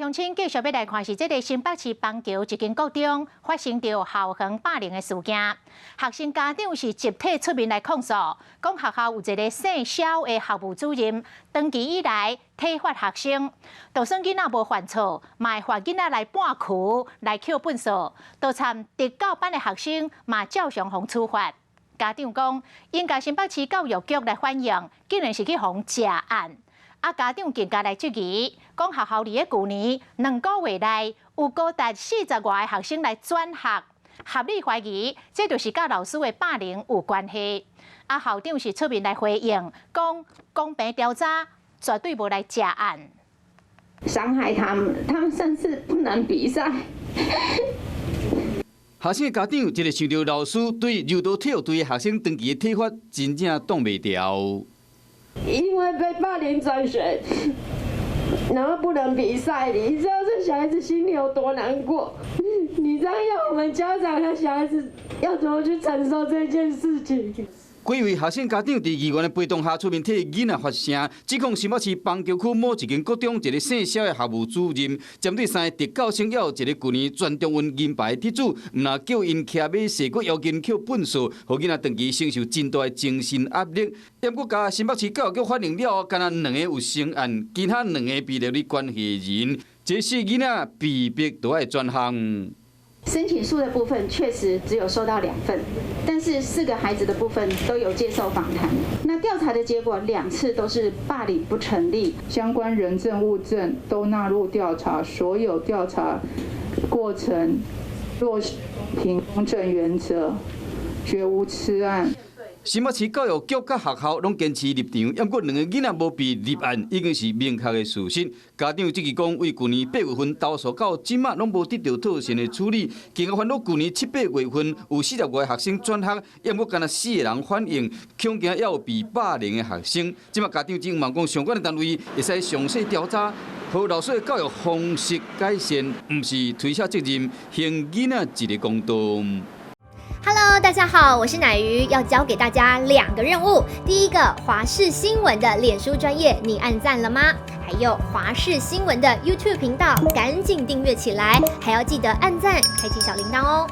乡亲继续要来看是这个新北市邦桥一间国中发生着校园霸凌的事件，学生家长是集体出面来控诉，讲学校有一个姓肖的校务主任，长期以来体罚学生，就算囡仔无犯错，嘛会罚囡仔来半区来扣分数，都参第9班的学生嘛照常互处罚。家长讲，应该新北市教育局来反映，竟然是去互假案。家长更加来质疑，讲学校里的去年2个月内有高达40外个学生来转学，合理怀疑这就是甲老师的霸凌有关系。校长是出面来回应，讲公平调查绝对无来假案。伤害他们甚至不能比赛。学生的家长一直想到老师对柔道体育队的学生长期的体罚，真正挡袂掉。因为被霸凌转学，然后不能比赛，你知道这小孩子心里有多难过？你这样要我们家长和小孩子要怎么去承受这件事情？几位学生家长伫议员的陪同下出面替囡仔发声，指控新北市邦桥区某一间国中一个姓肖的校务主任，针对3个特教生，还有一个去年全中运银牌得主，毋但叫因骑马踅，阁要求扣分数，互囡仔长期承受真大的精神压力。也搁加新北市教育局反映了，敢若2个有成案，其他2个被列为关系人，这4囡仔被逼都要转行。申请书的部分确实只有收到2份，但是4个孩子的部分都有接受访谈。那调查的结果2次都是霸凌不成立，相关人证物证都纳入调查，所有调查过程落实公正原则，绝无此案。新北市教育局甲学校拢坚持立场，不过2个囡仔无被立案，已经是明确的事实。家长质疑讲，为去年8月份投诉到今仔拢无得到妥善的处理，更加烦恼去年7、8月份有40外学生转学，也不敢若4个人反映，恐惊还有被霸凌的学生。今仔家长只望讲相关的单位会使详细调查，和老师的教育方式改善，不是推卸责任，行囡仔一个公道。Hello， 大家好，我是乃瑜，要教给大家2个任务。第一个，华视新闻的脸书专页，你按赞了吗？还有华视新闻的 YouTube 频道，赶紧订阅起来，还要记得按赞，开启小铃铛哦。